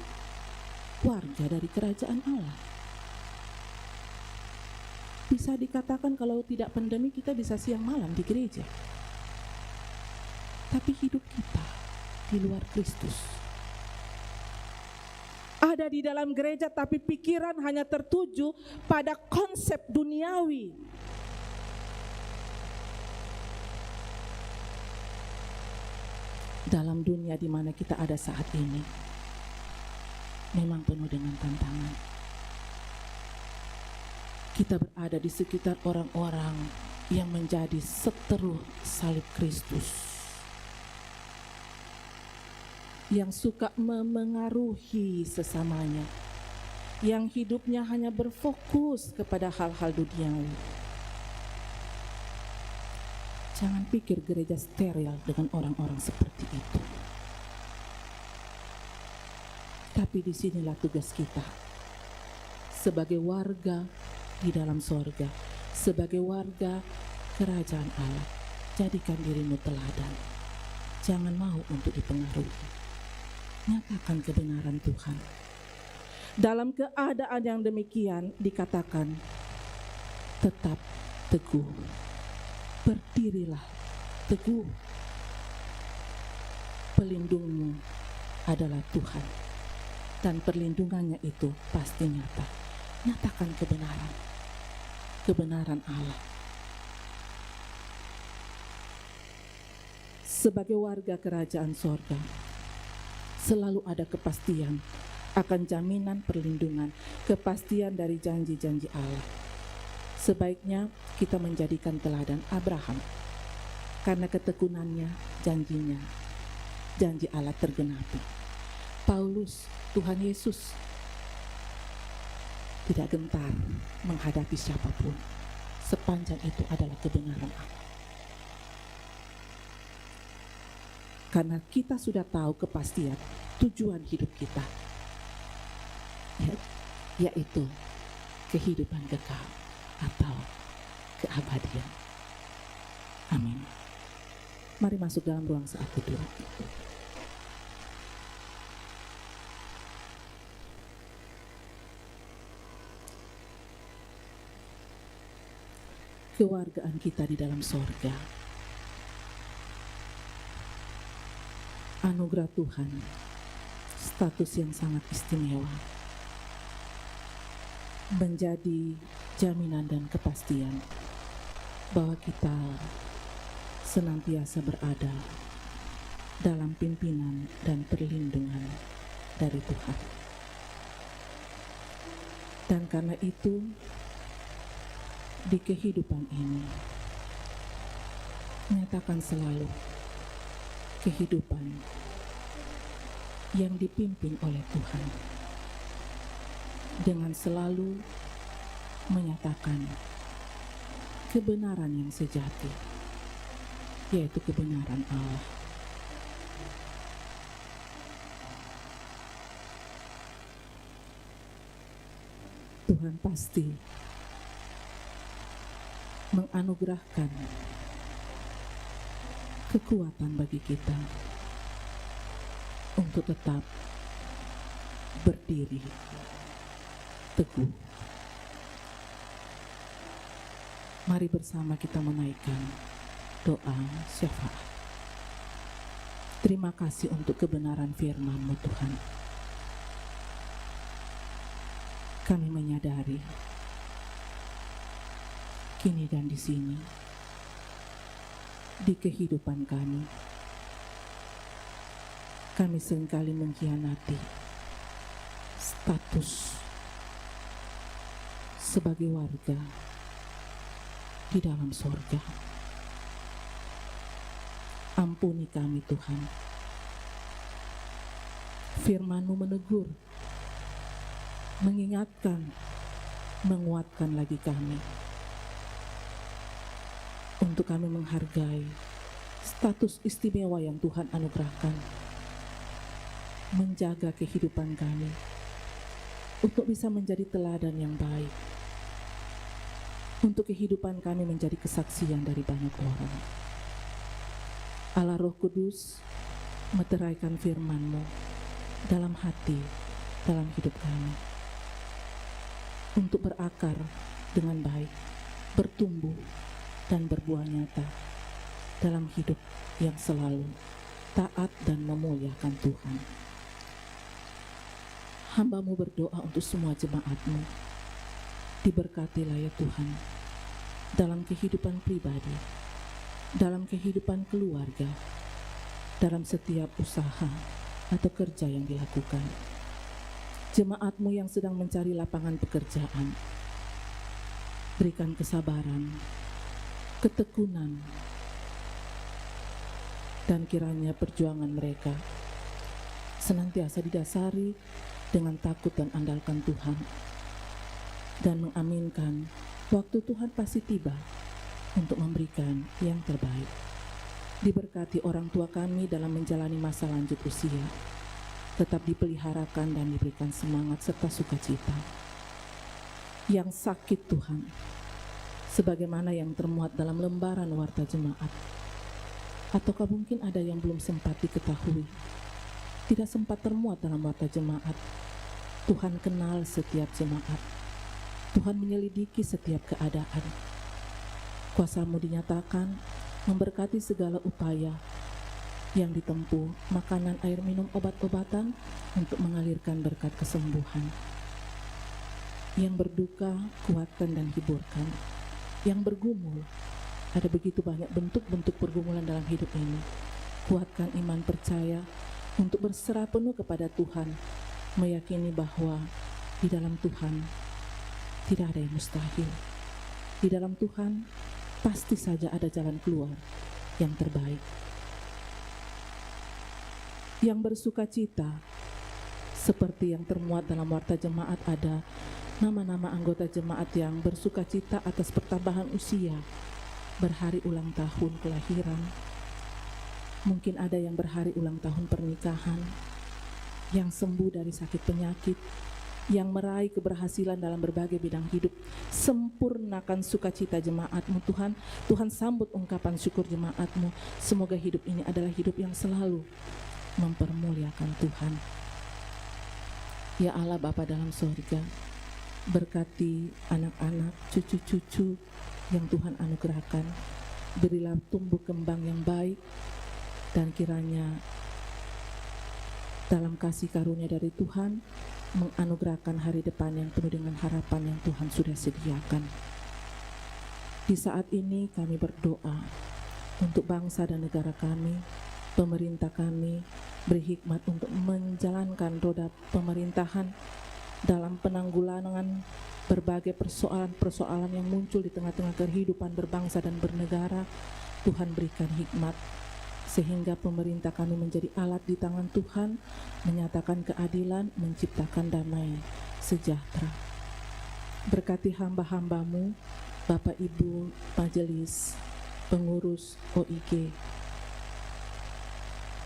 warga dari kerajaan Allah. Bisa dikatakan kalau tidak pandemi kita bisa siang malam di gereja. Tapi hidup kita di luar Kristus. Ada di dalam gereja tapi pikiran hanya tertuju pada konsep duniawi. Dalam dunia di mana kita ada saat ini, memang penuh dengan tantangan. Kita berada di sekitar orang-orang yang menjadi seteru salib Kristus, yang suka memengaruhi sesamanya, yang hidupnya hanya berfokus kepada hal-hal duniawi. Jangan pikir gereja steril dengan orang-orang seperti itu. Tapi disinilah tugas kita sebagai warga di dalam sorga, sebagai warga kerajaan Allah. Jadikan dirimu teladan, jangan mau untuk dipengaruhi. Nyatakan kebenaran Tuhan. Dalam keadaan yang demikian dikatakan, tetap teguh, berdirilah teguh. Pelindungmu adalah Tuhan, dan perlindungannya itu pasti nyata. Nyatakan kebenaran, kebenaran Allah. Sebagai warga kerajaan sorga, selalu ada kepastian akan jaminan perlindungan, kepastian dari janji-janji Allah. Sebaiknya kita menjadikan teladan Abraham, karena ketekunannya, janjinya, janji Allah tergenapi. Paulus, Tuhan Yesus, tidak gentar menghadapi siapapun, sepanjang itu adalah kebenaran Allah. Karena kita sudah tahu kepastian tujuan hidup kita, yaitu kehidupan kekal atau keabadian. Amin. Mari masuk dalam ruang saat teduh. Kewargaan kita di dalam sorga, anugerah Tuhan, status yang sangat istimewa, menjadi jaminan dan kepastian bahwa kita senantiasa berada dalam pimpinan dan perlindungan dari Tuhan. Dan karena itu, di kehidupan ini, nyatakan selalu kehidupan yang dipimpin oleh Tuhan, dengan selalu menyatakan kebenaran yang sejati, yaitu kebenaran Allah. Tuhan pasti menganugerahkan kekuatan bagi kita untuk tetap berdiri teguh. Mari bersama kita menaikkan doa syafaat. Terima kasih untuk kebenaran firman-Mu Tuhan. Kami menyadari kini dan di sini, di kehidupan kami seringkali mengkhianati status sebagai warga di dalam sorga. Ampuni kami Tuhan. Firman-Mu menegur, mengingatkan, menguatkan lagi kami, untuk kami menghargai status istimewa yang Tuhan anugerahkan, menjaga kehidupan kami untuk bisa menjadi teladan yang baik, untuk kehidupan kami menjadi kesaksian dari banyak orang. Allah Roh Kudus, meteraikan firman-Mu dalam hati, dalam hidup kami, untuk berakar dengan baik, bertumbuh dan berbuah nyata dalam hidup yang selalu taat dan memuliakan Tuhan. Hamba-Mu berdoa untuk semua jemaat-Mu. Diberkatilah ya Tuhan, dalam kehidupan pribadi, dalam kehidupan keluarga, dalam setiap usaha atau kerja yang dilakukan. Jemaat-Mu yang sedang mencari lapangan pekerjaan, berikan kesabaran, ketekunan, dan kiranya perjuangan mereka senantiasa didasari dengan takut dan andalkan Tuhan, dan mengaminkan waktu Tuhan pasti tiba untuk memberikan yang terbaik. Diberkati orang tua kami dalam menjalani masa lanjut usia, tetap dipeliharakan dan diberikan semangat serta sukacita. Yang sakit Tuhan, sebagaimana yang termuat dalam lembaran warta jemaat. Ataukah mungkin ada yang belum sempat diketahui, tidak sempat termuat dalam warta jemaat. Tuhan kenal setiap jemaat. Tuhan menyelidiki setiap keadaan. Kuasa-Mu dinyatakan memberkati segala upaya yang ditempuh, makanan, air minum, obat-obatan untuk mengalirkan berkat kesembuhan. Yang berduka, kuatkan dan hiburkan. Yang bergumul, ada begitu banyak bentuk-bentuk pergumulan dalam hidup ini. Kuatkan iman percaya untuk berserah penuh kepada Tuhan, meyakini bahwa di dalam Tuhan tidak ada yang mustahil. Di dalam Tuhan pasti saja ada jalan keluar yang terbaik. Yang bersukacita, seperti yang termuat dalam warta jemaat, ada nama-nama anggota jemaat yang bersukacita atas pertambahan usia, berhari ulang tahun kelahiran. Mungkin ada yang berhari ulang tahun pernikahan, yang sembuh dari sakit penyakit, yang meraih keberhasilan dalam berbagai bidang hidup. Sempurnakan sukacita jemaat-Mu Tuhan. Tuhan sambut ungkapan syukur jemaat-Mu. Semoga hidup ini adalah hidup yang selalu mempermuliakan Tuhan. Ya Allah Bapa dalam sorga, berkati anak-anak, cucu-cucu yang Tuhan anugerahkan. Berilah tumbuh kembang yang baik, dan kiranya dalam kasih karunia dari Tuhan menganugerahkan hari depan yang penuh dengan harapan yang Tuhan sudah sediakan. Di saat ini kami berdoa untuk bangsa dan negara kami, pemerintah kami, beri hikmat untuk menjalankan roda pemerintahan dalam penanggulangan berbagai persoalan-persoalan yang muncul di tengah-tengah kehidupan berbangsa dan bernegara. Tuhan berikan hikmat sehingga pemerintah kami menjadi alat di tangan Tuhan, menyatakan keadilan, menciptakan damai sejahtera. Berkati hamba-hamba-Mu, Bapak Ibu Majelis, pengurus OIG,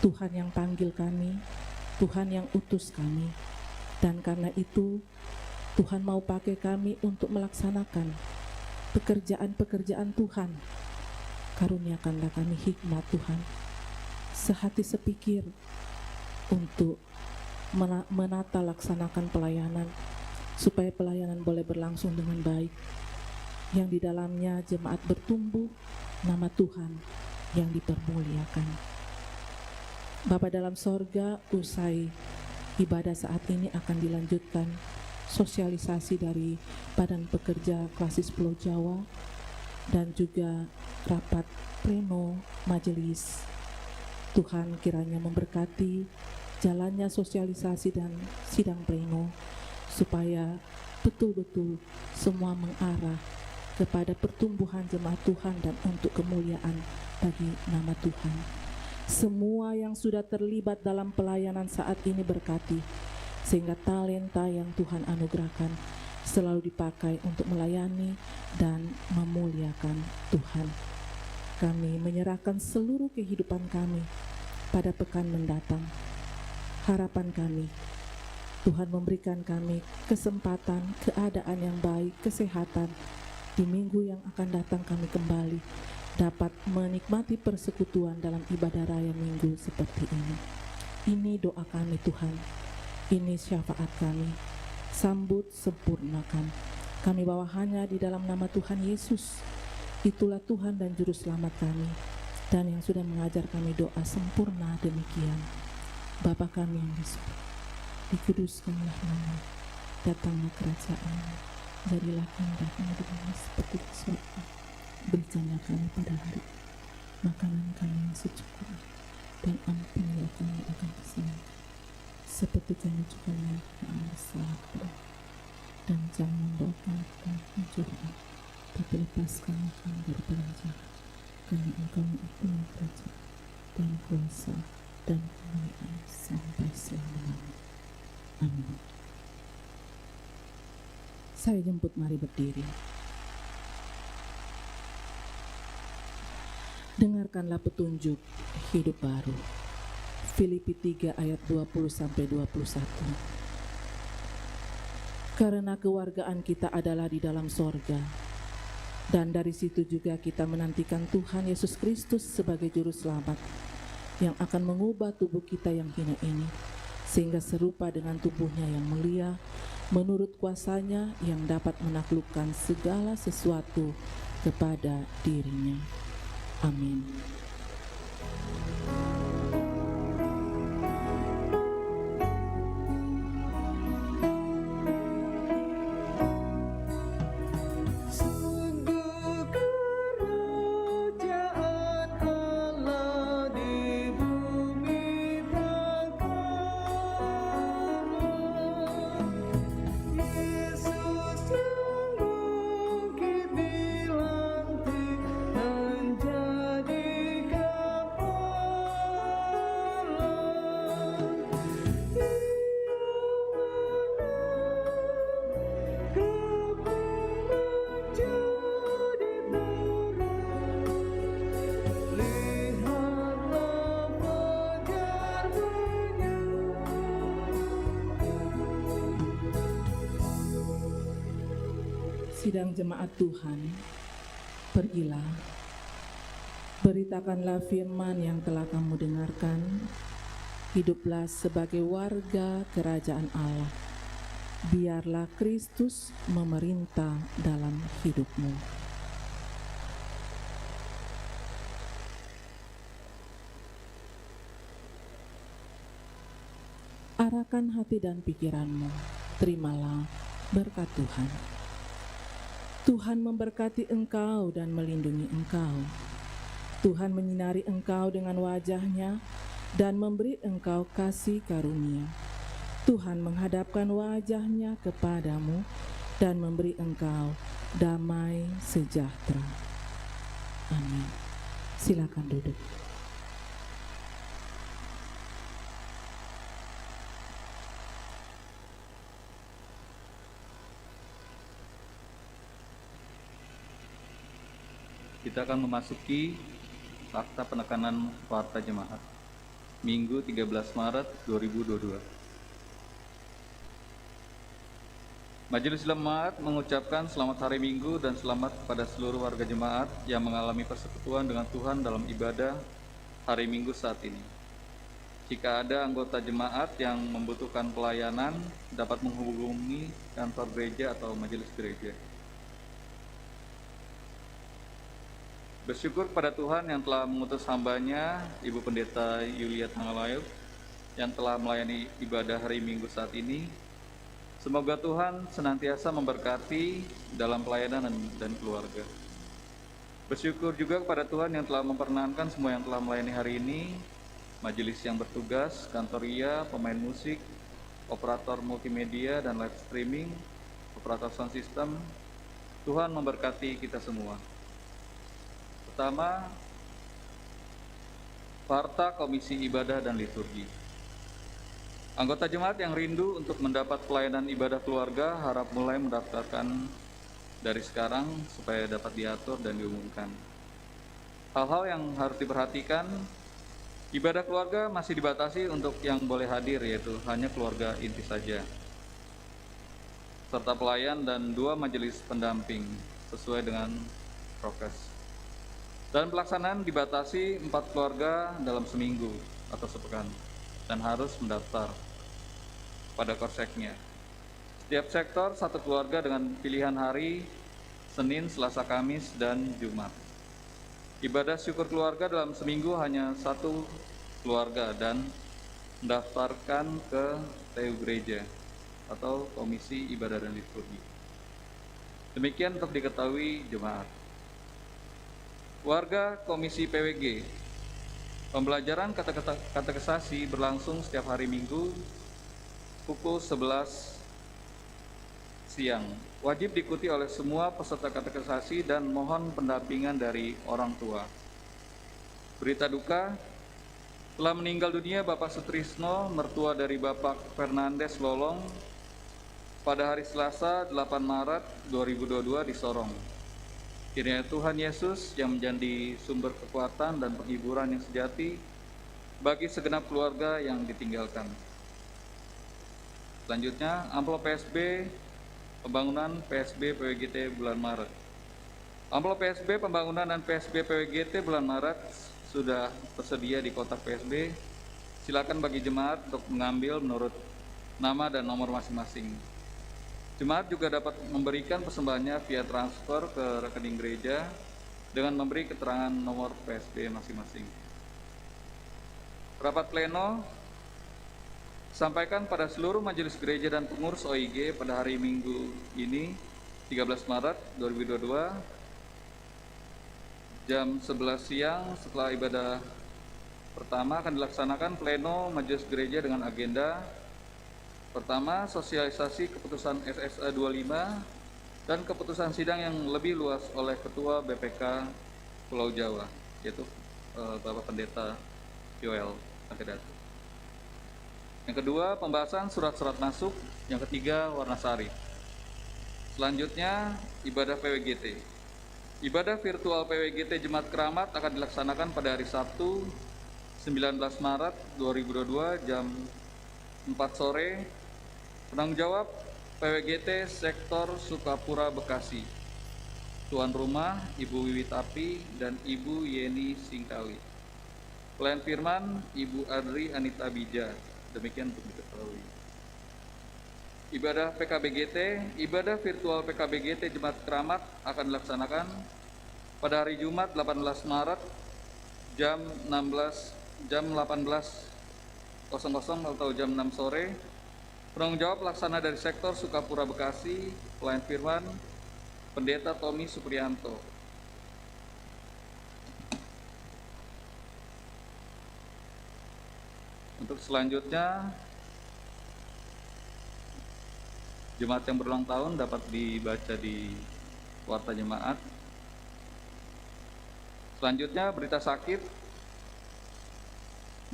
Tuhan yang panggil kami, Tuhan yang utus kami, dan karena itu Tuhan mau pakai kami untuk melaksanakan pekerjaan-pekerjaan Tuhan. Karuniakanlah kami hikmat Tuhan, sehati sepikir untuk menata laksanakan pelayanan, supaya pelayanan boleh berlangsung dengan baik, yang di dalamnya jemaat bertumbuh, nama Tuhan yang dipermuliakan. Bapa dalam sorga, usai ibadah saat ini akan dilanjutkan sosialisasi dari Badan Pekerja Klasis Pulau Jawa dan juga rapat pleno majelis. Tuhan kiranya memberkati jalannya sosialisasi dan sidang pleno, supaya betul-betul semua mengarah kepada pertumbuhan jemaat Tuhan dan untuk kemuliaan bagi nama Tuhan. Semua yang sudah terlibat dalam pelayanan saat ini berkati, sehingga talenta yang Tuhan anugerahkan selalu dipakai untuk melayani dan memuliakan Tuhan. Kami menyerahkan seluruh kehidupan kami pada pekan mendatang. Harapan kami, Tuhan memberikan kami kesempatan, keadaan yang baik, kesehatan. Di minggu yang akan datang kami kembali dapat menikmati persekutuan dalam ibadah raya minggu seperti ini. Ini doa kami Tuhan, ini syafaat kami. Sambut, sempurnakan. Kami bawa hanya di dalam nama Tuhan Yesus. Itulah Tuhan dan Juru Selamat kami, dan yang sudah mengajar kami doa sempurna demikian. Bapa kami yang di surga, dikuduskanlah nama, datanglah kerajaan-Mu, jadilah kehendak-Mu di bumi seperti di surga. Berikanlah kami pada hari makanan kami yang secukupnya, dan ampunilah kami akan kesalahan seperti kami juga mengampuni yang bersalah kepada kami. Dan jangan membawa kami ke dalam pencobaan, tapi lepaskanlah kami dari jahat, karena Engkau mempunyai kerajaan dan kuasa dan kemuliaan sampai selama-lamanya. Amin. Saya jemput, mari berdiri. Dengarkanlah petunjuk hidup baru. Filipi 3 ayat 20-21. Karena kewargaan kita adalah di dalam sorga, dan dari situ juga kita menantikan Tuhan Yesus Kristus sebagai Juru Selamat yang akan mengubah tubuh kita yang hina ini, sehingga serupa dengan tubuhnya yang mulia, menurut kuasanya yang dapat menaklukkan segala sesuatu kepada dirinya. Amin. Sidang jemaat Tuhan, pergilah, beritakanlah firman yang telah kamu dengarkan, hiduplah sebagai warga kerajaan Allah, biarlah Kristus memerintah dalam hidupmu. Arahkan hati dan pikiranmu, terimalah berkat Tuhan. Tuhan memberkati engkau dan melindungi engkau. Tuhan menyinari engkau dengan wajah-Nya dan memberi engkau kasih karunia. Tuhan menghadapkan wajah-Nya kepadamu dan memberi engkau damai sejahtera. Amin. Silakan duduk. Kita akan memasuki fakta penekanan warta jemaat Minggu 13 Maret 2022. Majelis Jemaat mengucapkan selamat hari Minggu dan selamat kepada seluruh warga jemaat yang mengalami persekutuan dengan Tuhan dalam ibadah hari Minggu saat ini. Jika ada anggota jemaat yang membutuhkan pelayanan, dapat menghubungi kantor gereja atau majelis gereja. Bersyukur kepada Tuhan yang telah mengutus hamba-Nya, Ibu Pendeta Yulia Tangalayu, yang telah melayani ibadah hari Minggu saat ini. Semoga Tuhan senantiasa memberkati dalam pelayanan dan keluarga. Bersyukur juga kepada Tuhan yang telah memperkenankan semua yang telah melayani hari ini, majelis yang bertugas, kantoria, pemain musik, operator multimedia dan live streaming, operator sound system. Tuhan memberkati kita semua. Pertama, Warta Komisi Ibadah dan Liturgi. Anggota jemaat yang rindu untuk mendapat pelayanan ibadah keluarga harap mulai mendaftarkan dari sekarang supaya dapat diatur dan diumumkan. Hal-hal yang harus diperhatikan, ibadah keluarga masih dibatasi untuk yang boleh hadir, yaitu hanya keluarga inti saja, serta pelayan dan 2 majelis pendamping sesuai dengan prokes. Dan pelaksanaan dibatasi 4 keluarga dalam seminggu atau sepekan dan harus mendaftar pada korseknya. Setiap sektor 1 keluarga dengan pilihan hari Senin, Selasa, Kamis, dan Jumat. Ibadah syukur keluarga dalam seminggu hanya 1 keluarga dan mendaftarkan ke TU Gereja atau Komisi Ibadah dan Liturgi. Demikian untuk diketahui jemaat. Warga Komisi PWG, pembelajaran katekisasi berlangsung setiap hari Minggu pukul 11 siang. Wajib diikuti oleh semua peserta katekisasi dan mohon pendampingan dari orang tua. Berita duka, telah meninggal dunia Bapak Sutrisno, mertua dari Bapak Fernandes Lolong, pada hari Selasa 8 Maret 2022 di Sorong. Kiranya Tuhan Yesus yang menjadi sumber kekuatan dan penghiburan yang sejati bagi segenap keluarga yang ditinggalkan. Selanjutnya, amplop PSB pembangunan PSB PWGT bulan Maret. Amplop PSB pembangunan dan PSB PWGT bulan Maret sudah tersedia di kotak PSB. Silakan bagi jemaat untuk mengambil menurut nama dan nomor masing-masing. Jemaat juga dapat memberikan persembahannya via transfer ke rekening gereja dengan memberi keterangan nomor PSB masing-masing. Rapat pleno sampaikan pada seluruh majelis gereja dan pengurus OIG pada hari Minggu ini, 13 Maret 2022, jam 11 siang setelah ibadah pertama akan dilaksanakan pleno majelis gereja dengan agenda pertama, sosialisasi keputusan SSA 25 dan keputusan sidang yang lebih luas oleh Ketua BPK Pulau Jawa, yaitu Bapak Pendeta Yoel Agedat. Yang kedua, pembahasan surat-surat masuk. Yang ketiga, warna sari. Selanjutnya, ibadah PWGT. Ibadah virtual PWGT Jemaat Keramat akan dilaksanakan pada hari Sabtu 19 Maret 2022 jam 4 sore. Penanggung jawab PWGT Sektor Sukapura Bekasi. Tuan rumah Ibu Wiwitapi dan Ibu Yeni Singkali. Pelayan firman Ibu Adri Anita Bija. Demikian untuk diketahui. Ibadah PKBGT, ibadah virtual PKBGT Jemaat Keramat akan dilaksanakan pada hari Jumat 18 Maret jam 18.00 atau jam 6 sore. Penanggung jawab pelaksana dari Sektor Sukapura Bekasi, pelayan firman Pendeta Tommy Supriyanto. Untuk selanjutnya, jemaat yang berulang tahun dapat dibaca di warta jemaat. Selanjutnya, berita sakit.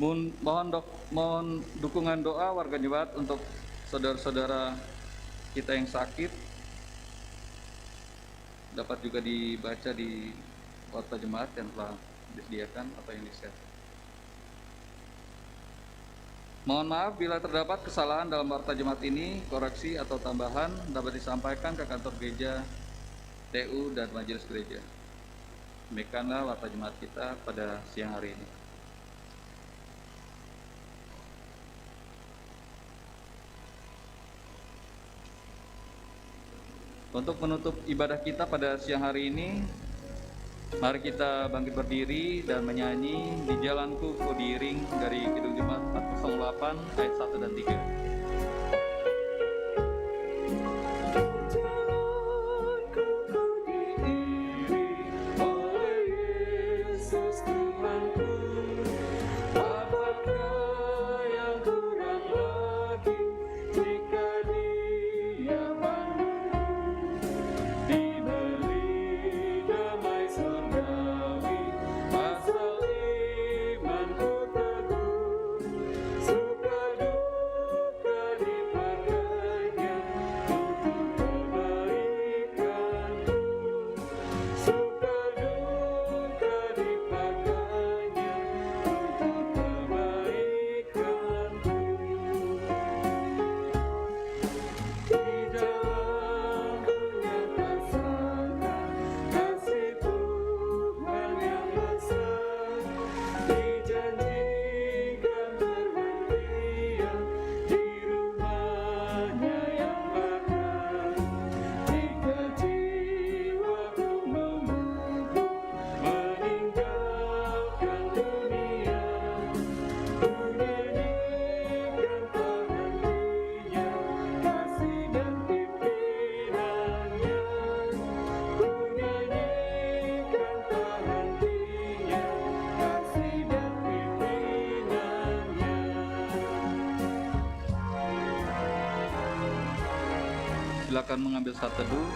Mohon dukungan doa warga jemaat untuk saudara-saudara kita yang sakit. Dapat juga dibaca di warta jemaat yang telah disediakan atau yang di-share. Mohon maaf bila terdapat kesalahan dalam warta jemaat ini, koreksi atau tambahan dapat disampaikan ke kantor gereja, TU, dan majelis gereja. Demikianlah warta jemaat kita pada siang hari ini. Untuk menutup ibadah kita pada siang hari ini, mari kita bangkit berdiri dan menyanyi Di Jalanku Ku Diiring dari Kidung Jemaat 408 ayat 1 dan 3. Silakan mengambil saat teduh.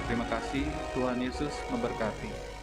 Terima kasih. Tuhan Yesus memberkati.